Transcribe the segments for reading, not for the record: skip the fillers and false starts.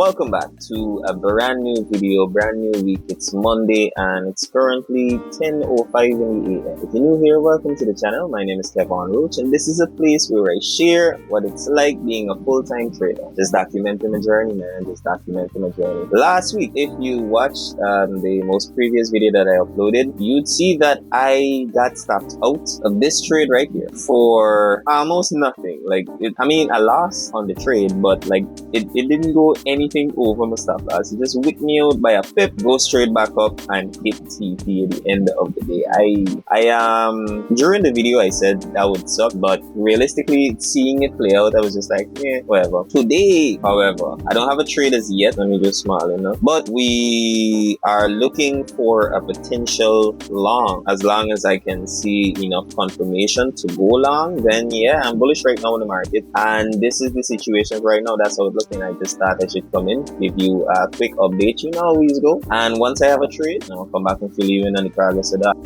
Welcome back to a brand new video, brand new week. It's Monday and it's currently 10:05 in the AM. If you're new here, welcome to the channel. My name is Kevon Roach and this is a place where I share what it's like being a full-time trader. Just documenting my journey, man. Just documenting my journey. Last week, if you watched the most previous video that I uploaded, you'd see that I got stopped out of this trade right here for almost nothing. I lost on the trade, but it didn't go anything over my stop loss. It just whipped me out by a pip, go straight back up and hit TP at the end of the day. During the video I said that would suck, but realistically seeing it play out, I was just like, yeah, whatever. Today, however, I don't have a trade as yet. Let me just smile enough. But we are looking for a potential long. As long as I can see enough confirmation to go long, then yeah, I'm bullish right now in the market. And this is the situation right now. That's how it's looking. I just thought I should come in, give you a quick update. You know how we go. And once I have a trade, I'll come back and fill you in on the progress of that.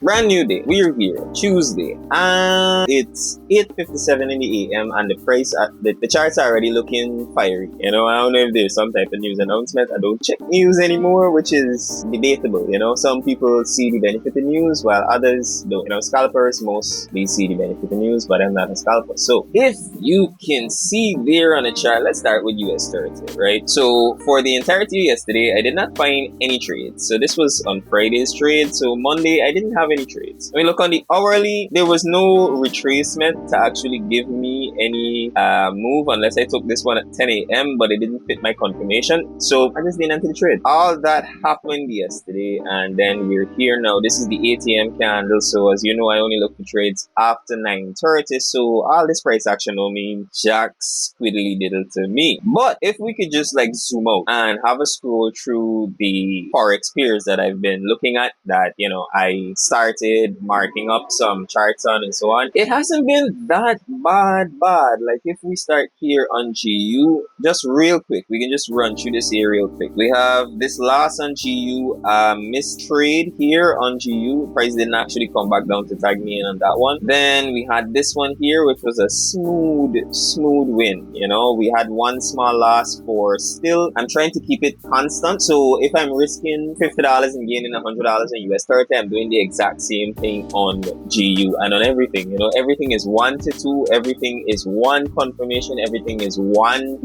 Brand new day. We're here, Tuesday, and it's 8:57 in the AM, and the price at the charts are already looking fiery. I don't know if there's some type of news announcement. I don't check news anymore, which is debatable. Some people see the benefit in news, while others don't. Scalpers mostly see the benefit in news, but I'm not a scalper. So if you can see there on the chart, let's start with US30, right? So for the entirety of yesterday, I did not find any trades. So this was on Friday's trade. So Monday, I didn't have any trades. When we look on the hourly, there was no retracement to actually give me any move unless I took this one at 10 AM, but it didn't fit my confirmation. So I just didn't enter the trade. All that happened yesterday, and then we're here now. This is the ATM candle. So as you know, I only look for trades after 9:30. So all this price action don't mean jack squiddly diddle to me. But if we could just zoom out and have a scroll through the Forex peers that I've been looking at, that I started marking up some charts on and so on, it hasn't been that bad. If we start here on GU, just real quick, we can just run through this here real quick. We have this loss on GU, missed trade here on GU. Price didn't actually come back down to tag me in on that one. Then we had this one here, which was a smooth win. We had one small loss for still. I'm trying to keep it constant. So if I'm risking $50 and gaining $100 in US30, I'm doing the exact same thing on GU and on everything. Everything is 1 to 2, everything is one confirmation, everything is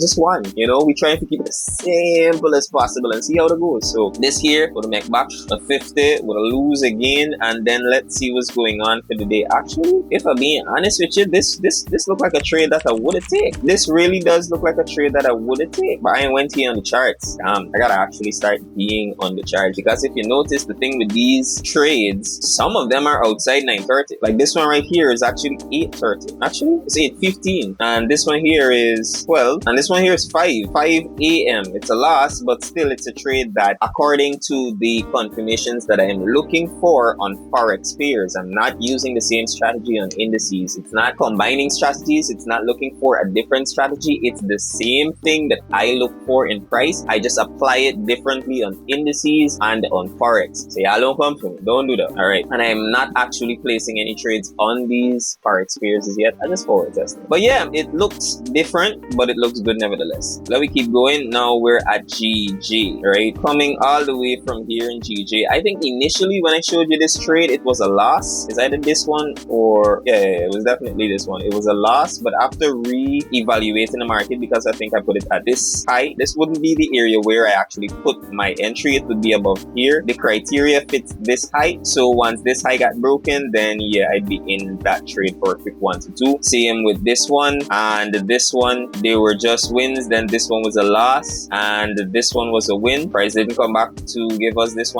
just one. We try to keep it as simple as possible and see how it goes. So this here would make back a 50, would lose again, and then let's see what's going on for the day. Actually, if I'm being honest with you, this look like a trade that I would have taken. This really does look like a trade that I would have taken. But I went here on the charts. I gotta actually start being on the charts, because if you notice, the thing with these trades, some of them are outside 9:30. Like this one right here is actually 8:30. Actually, it's 8:15. And this one here is 12. And this one here is 5 AM. It's a loss, but still it's a trade that, according to the confirmations that I am looking for on Forex pairs, I'm not using the same strategy on indices. It's not combining strategies. It's not looking for a different strategy. It's the same thing that I look for in price. I just apply it differently on indices and on Forex. So y'all don't come for me. Don't do that. All right. And I'm not actually placing any trades on these Forex pairs as yet. I just forward testing. But yeah, it looks different, but it looks good nevertheless. Let me keep going. Now we're at GG, right? Coming all the way from here in GG. I think initially when I showed you this trade, it was a loss. Is either this one or yeah, it was definitely this one. It was a loss, but after re-evaluating the market, because I think I put it at this high, this wouldn't be the area where I actually put my entry. It would be above here. The criteria fits this high. So once this high got broken, then yeah, I'd be in that trade for a quick 1 to 2. Same with this one and this one. They were just wins. Then this one was a loss and this one was a win. Price didn't come back to give us this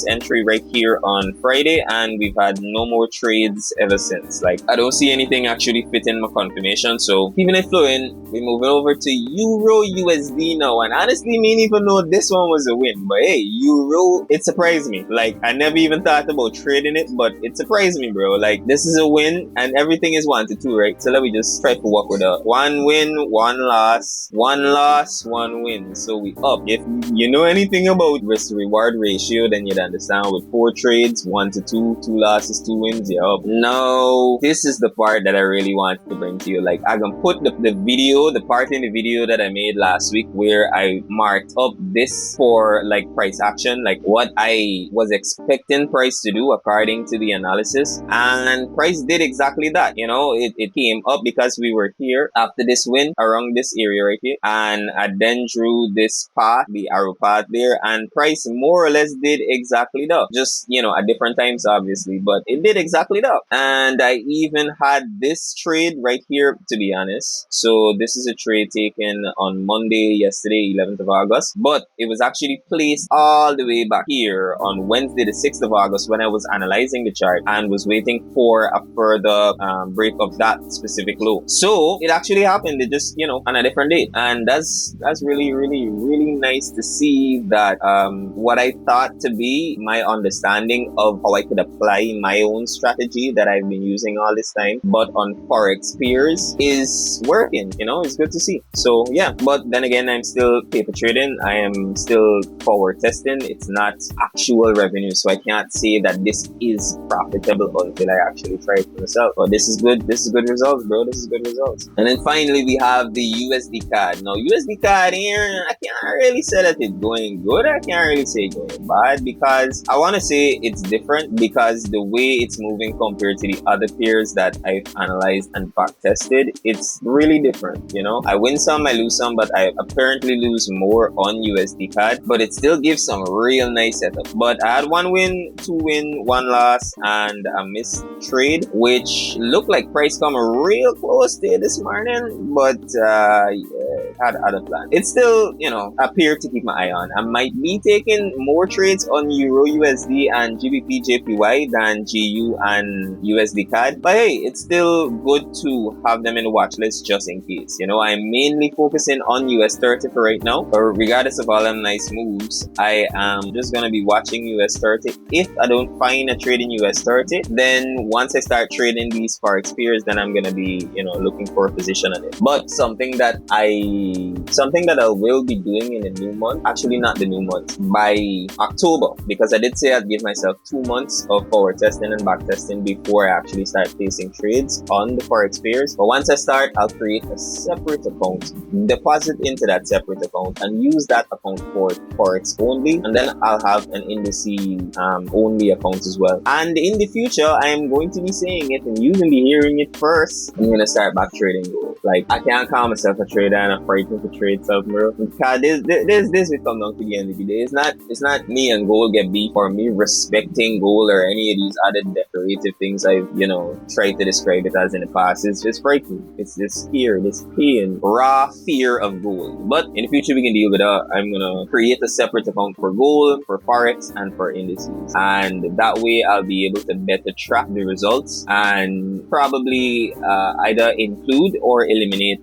entry right here on Friday, and we've had no more trades ever since. I don't see anything actually fitting my confirmation. So keeping it flowing, we're moving over to Euro USD now. And honestly, me even know this one was a win, but hey, Euro, it surprised me. I never even thought about trading trading it, but it surprised me, bro. Like, this is a win, and everything is 1-2, right? So let me just try to walk with a 1 win, 1 loss, 1 loss, 1 win. So we up. If you know anything about risk to reward ratio, then you'd understand with 4 trades, 1-2, 2 losses, 2 wins, you're up. Now, this is the part that I really want to bring to you. Like, I can put the video, the part in the video that I made last week where I marked up this for like price action, like what I was expecting price to do according to the analysis, and price did exactly that. You know, it came up because we were here after this win around this area right here, and I then drew this path, the arrow path there, and price more or less did exactly that. Just, you know, at different times obviously, but it did exactly that. And I even had this trade right here, to be honest. So this is a trade taken on Monday, yesterday, 11th of August, but it was actually placed all the way back here on Wednesday, the 6th of August, when I was analyzing the chart and was waiting for a further break of that specific low. So it actually happened. It just, you know, on a different date, and that's really, really, really nice to see that what I thought to be my understanding of how I could apply my own strategy that I've been using all this time, but on Forex peers, is working. You know, it's good to see. So yeah, but then again, I'm still paper trading. I am still forward testing. It's not actual revenue, so I can't say that this is profitable until I actually try it for myself. But this is good. This is good results, bro. This is good results. And then finally, we have the USD CAD. Now, USD CAD here, I can't really say that it's going good. I can't really say going bad, because I want to say it's different because the way it's moving compared to the other peers that I've analyzed and back tested, it's really different. You know, I win some, I lose some, but I apparently lose more on USD CAD, but it still gives some real nice setup. But I had 1 win, 2 win, 1 loss, and a missed trade, which looked like price come real close there this morning, but yeah, had other plans. It's still, you know, a pair to keep my eye on. I might be taking more trades on Euro USD and GBP JPY than GU and USD CAD, but hey, it's still good to have them in the watch list just in case. You know, I'm mainly focusing on US30 for right now, but regardless of all them nice moves, I am just gonna be watching US30. If I don't find a trade in US30, then once I start trading these Forex peers, then I'm gonna be, you know, looking for a position on it. But something that I will be doing in the new month, actually not the new month, by October, because I did say I'd give myself 2 months of forward testing and back testing before I actually start placing trades on the Forex pairs. But once I start, I'll create a separate account, deposit into that separate account, and use that account for Forex only, and then I'll have an indices only account as well. And in the future, I am going to be saying it, and you will be hearing it first. I'm gonna start back trading gold. Like, I can't call myself a trader and I'm frightened to trade stuff, bro. Because this will come down to the end of the day. It's not me and gold get beef, or me respecting gold or any of these other decorative things I've, you know, tried to describe it as in the past. It's just frightening. It's this fear, this pain, raw fear of gold. But in the future, we can deal with that. I'm gonna create a separate account for gold, for Forex, and for indices. And that way, I'll be able to better track the results and probably either include or eliminate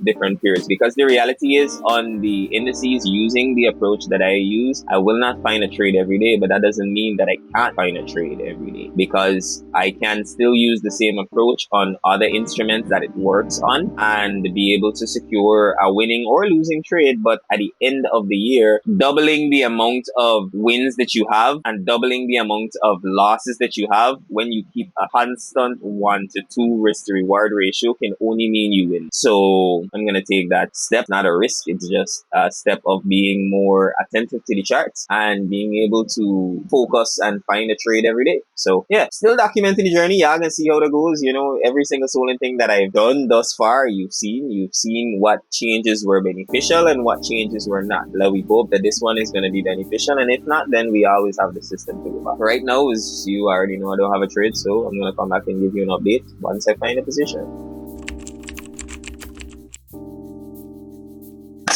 different periods. Because the reality is, on the indices, using the approach that I use, I will not find a trade every day, but that doesn't mean that I can't find a trade every day, because I can still use the same approach on other instruments that it works on and be able to secure a winning or losing trade. But at the end of the year, doubling the amount of wins that you have and doubling the amount of losses that you have when you keep a constant 1-2 risk to reward ratio can only mean you win. So I'm gonna take that step, not a risk, it's just a step of being more attentive to the charts and being able to focus and find a trade every day. So yeah, still documenting the journey. Y'all can see how it goes. You know, every single soling thing that I've done thus far, you've seen what changes were beneficial and what changes were not. Like, we hope that this one is going to be beneficial, and if not, then we always have the system to go back. Right now, as you already know, I don't have a trade, so I'm going to come back and give you an update once I find a position.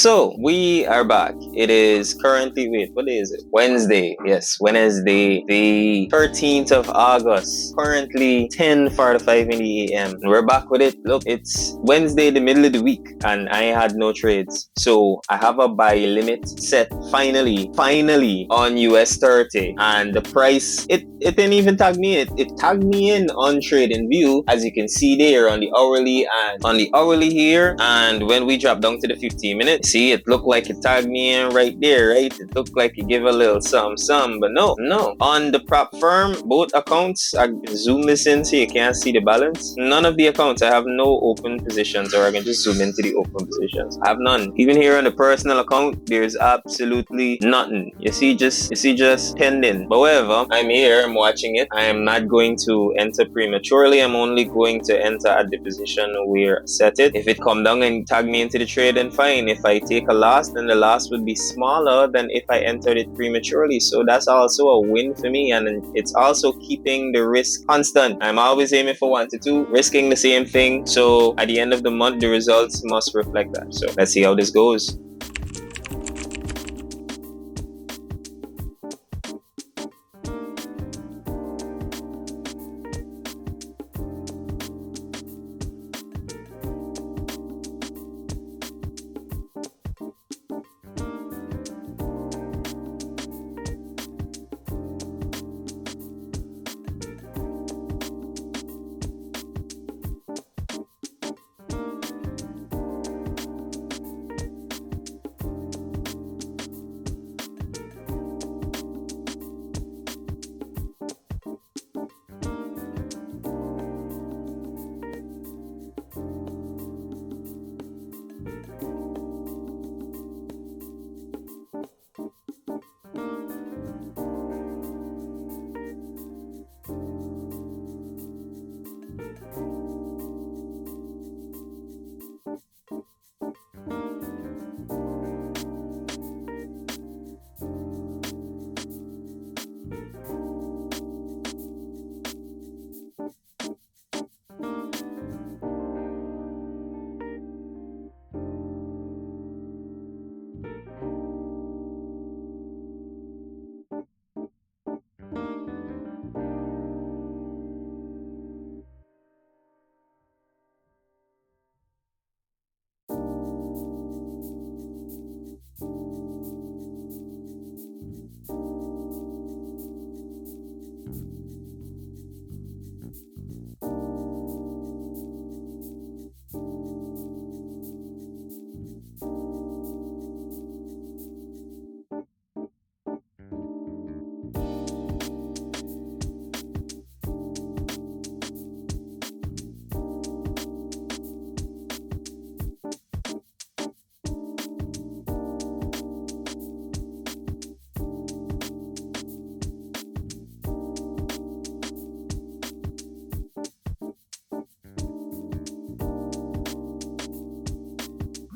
So we are back. It is currently, wait, what day is it? Wednesday. Yes, Wednesday, the 13th of August. Currently 10:45 in the AM. We're back with it. Look, it's Wednesday, the middle of the week, and I had no trades. So I have a buy limit set finally on US30, and the price, it didn't even tag me in. It tagged me in on Trading View, as you can see there on the hourly and on the hourly here. And when we drop down to the 15 minute, see, it looked like it tagged me in right there, right? It looked like it give a little some, but no. On the prop firm, both accounts, I zoom this in so you can't see the balance. None of the accounts, I have no open positions, or I can just zoom into the open positions. I have none. Even here on the personal account, there's absolutely nothing. You see just pending. But whatever, I'm here, I'm watching it. I am not going to enter prematurely. I'm only going to enter at the position where I set it. If it come down and tag me into the trade, then fine. If I take a loss, then the loss would be smaller than if I entered it prematurely. So that's also a win for me, and it's also keeping the risk constant. I'm always aiming for 1 to 2, risking the same thing. So at the end of the month, the results must reflect that. So let's see how this goes.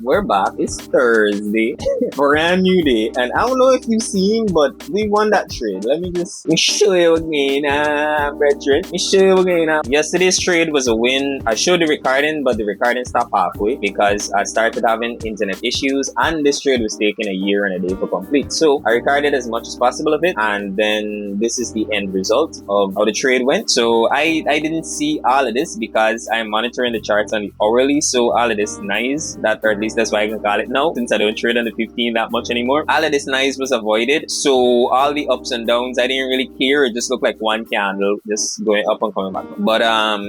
We're back. It's Thursday, brand new day, and I don't know if you've seen, but we won that trade. Let me show you again, brethren. Let me show you again. Yesterday's trade was a win. I showed the recording, but the recording stopped halfway because I started having internet issues, and this trade was taking a year and a day to complete. So I recorded as much as possible of it, and then this is the end result of how the trade went. So I didn't see all of this because I'm monitoring the charts on the hourly. So all of this nice, that, or at least that's why I can call it now, since I don't trade on the 15 that much anymore. All of this nice was avoided. So all the ups and downs, I didn't really care. It just looked like one candle just going up and coming back. But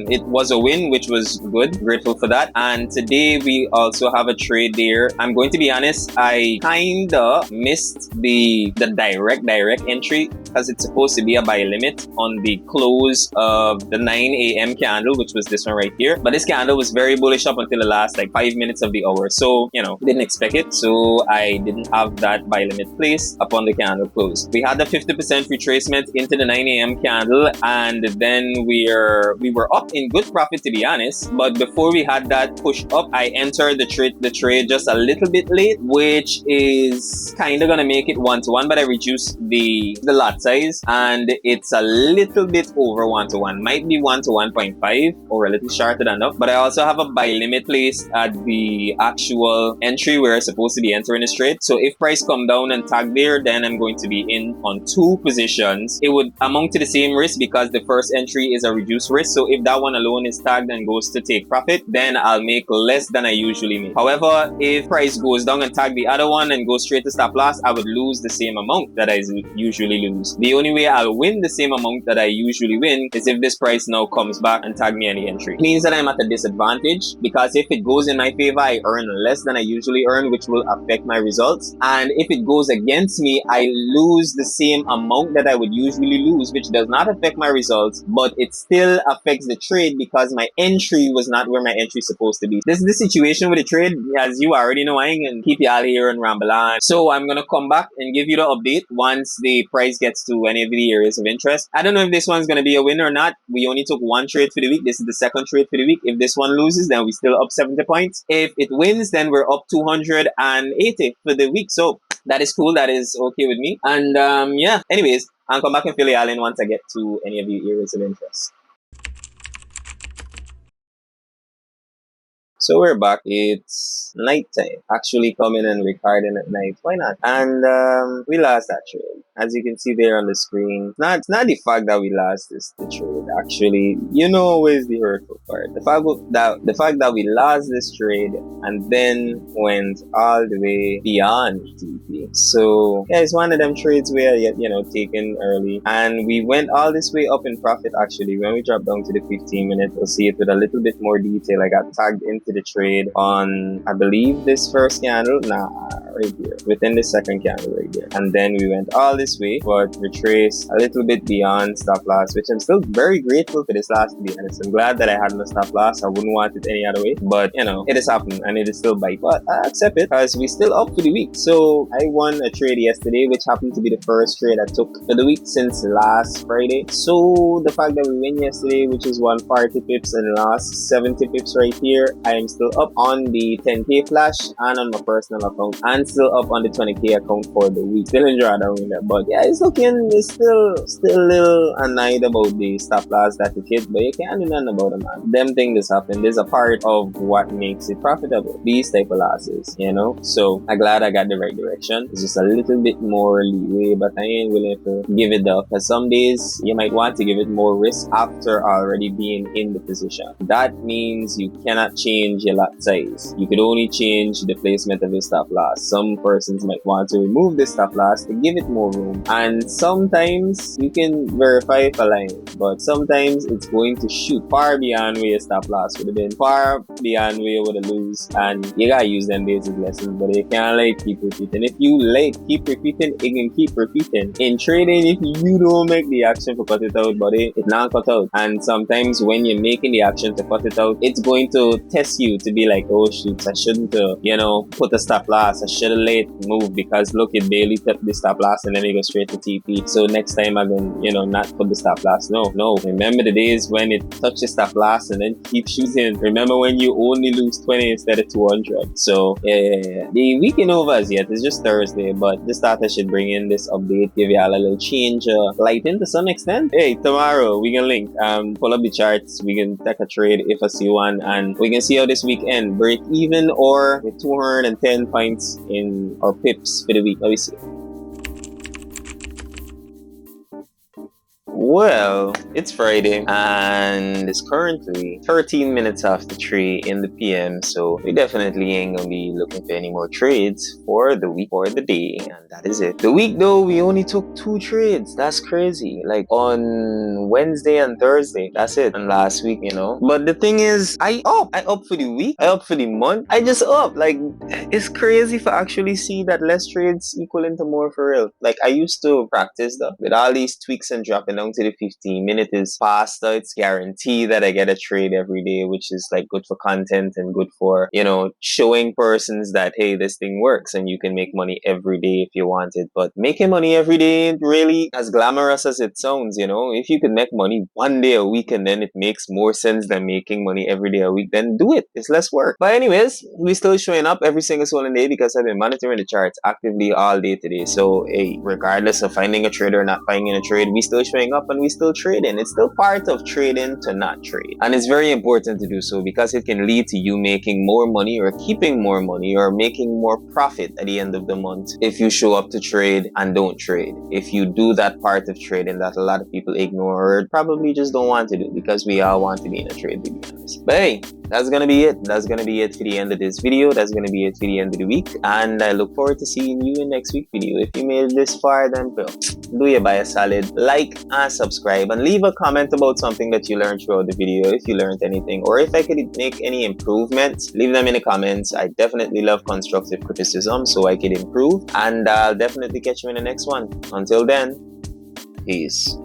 it was a win, which was good. Grateful for that. And today we also have a trade there. I'm going to be honest, I kinda missed the direct entry because it's supposed to be a buy limit on the close of the 9 a.m. candle, which was this one right here. But this candle was very bullish up until the last like 5 minutes of the hour. So, didn't expect it. So I didn't have that buy limit placed upon the candle close. We had the 50% retracement into the 9 a.m. candle, and then we were up in good profit, to be honest. But before we had that push up, I entered the trade just a little bit late, which is kind of gonna make it 1-to-1, but I reduced the lot size, and it's a little bit over 1 to 1. Might be 1 to 1.5 or a little shorter than that. But I also have a buy limit placed at the actual entry where I'm supposed to be entering this trade. So if price come down and tag there, then I'm going to be in on 2 positions. It would amount to the same risk because the first entry is a reduced risk. So if that one alone is tagged and goes to take profit, then I'll make less than I usually make. However, if price goes down and tag the other one and go straight to stop loss, I would lose the same amount that I usually lose. The only way I'll win the same amount that I usually win is if this price now comes back and tag me on the entry. It means that I'm at a disadvantage because if it goes in my favor, I earn less than I usually earn, which will affect my results. And if it goes against me, I lose the same amount that I would usually lose, which does not affect my results, but it still affects the trade because my entry was not where my entry is supposed to be. This is the situation with the trade. As you already know, I ain't gonna keep you all here and ramble on. So I'm gonna come back and give you the update once the price gets to any of the areas of interest. I don't know if this one's gonna be a win or not. We only took 1 trade for the week. This is the 2nd trade for the week. If this one loses, then we still up 70 points. If it wins, then we're up 280 for the week. So that is cool. That is okay with me. And yeah, anyways, I'll come back and fill you all in once I get to any of the areas of interest. So we're back. It's nighttime. Actually coming and recording at night. Why not? And we lost that trade. As you can see there on the screen. It's not the fact that we lost the trade. Actually, you know where's the hurtful part. The fact that we lost this trade and then went all the way beyond TP. So yeah, it's one of them trades where taken early. And we went all this way up in profit actually. When we dropped down to the 15 minute, we'll see it with a little bit more detail. I got tagged into the trade on, I believe, this first candle. Right here. Within the second candle right there. And then we went all this way, but retraced a little bit beyond stop loss, which I'm still very grateful for this last, to be honest. I'm glad that I had no stop loss. I wouldn't want it any other way. But, it has happened and it is still bite. But I accept it because we still up for the week. So I won a trade yesterday, which happened to be the first trade I took for the week since last Friday. So the fact that we win yesterday, which is 140 pips and lost 70 pips right here, I am still up on the 10k flash and on my personal account, and still up on the 20k account for the week. Still enjoy that winner, but yeah, it's still a little annoyed about the stop loss that it hit, but you can't do nothing about it, man. Them things happen. There's a part of what makes it profitable. These type of losses, So I'm glad I got the right direction. It's just a little bit more leeway, but I ain't willing to give it up because some days you might want to give it more risk after already being in the position. That means you cannot change your lot size. You could only change the placement of your stop loss. Some persons might want to remove the stop loss to give it more room. And sometimes you can verify if a line, but sometimes it's going to shoot far beyond where your stop loss would have been, far beyond where you would have lose. And you gotta use them basic lessons, but you can't keep repeating. If you keep repeating, it can keep repeating. In trading, if you don't make the action to cut it out, buddy, it's not cut out. And sometimes when you're making the action to cut it out, it's going to test you to be like, oh shoot, I shouldn't put a stop loss. I should have let it move because look, it barely tapped the stop loss and then it goes straight to TP. So next time I'm gonna not put the stop loss. No. Remember the days when it touched the stop loss and then keep shooting. Remember when you only lose 20 instead of 200. So yeah. The weekend over as yet. It's just Thursday, but the starter should bring in this update, give you all a little change, lighting to some extent. Hey, tomorrow we can link, pull up the charts, we can take a trade if I see one, and we can see how this weekend break even or with 210 points in our pips for the week. Let me see. Well, it's Friday and it's currently 13 minutes after 3 in the PM, so we definitely ain't gonna be looking for any more trades for the week or the day, and that is it. The week though, we only took 2 trades. That's crazy. Like on Wednesday and Thursday. That's it. And last week, But the thing is, I up for the week. I up for the month. I just up. Like, it's crazy to actually see that less trades equal into more for real. Like, I used to practice though with all these tweaks and dropping down to the 15-minute is faster. It's guaranteed that I get a trade every day, which is like good for content and good for, you know, showing persons that, hey, this thing works and you can make money every day if you want it. But making money every day ain't really as glamorous as it sounds, you know. If you could make money one day a week and then it makes more sense than making money every day a week, then do it. It's less work. But anyways, we still showing up every single swollen day because I've been monitoring the charts actively all day today. So, hey, regardless of finding a trade or not finding a trade, we still showing up and we still trading. It's still part of trading to not trade. And it's very important to do so because it can lead to you making more money or keeping more money or making more profit at the end of the month if you show up to trade and don't trade. If you do that part of trading that a lot of people ignore or probably just don't want to do because we all want to be in a trade, to be honest. But hey, that's gonna be it. That's gonna be it for the end of this video. That's gonna be it for the end of the week. And I look forward to seeing you in next week's video. If you made it this far, then do you buy a solid like and subscribe and leave a comment about something that you learned throughout the video. If you learned anything or if I could make any improvements, leave them in the comments. I definitely love constructive criticism so I can improve. And I'll definitely catch you in the next one. Until then, peace.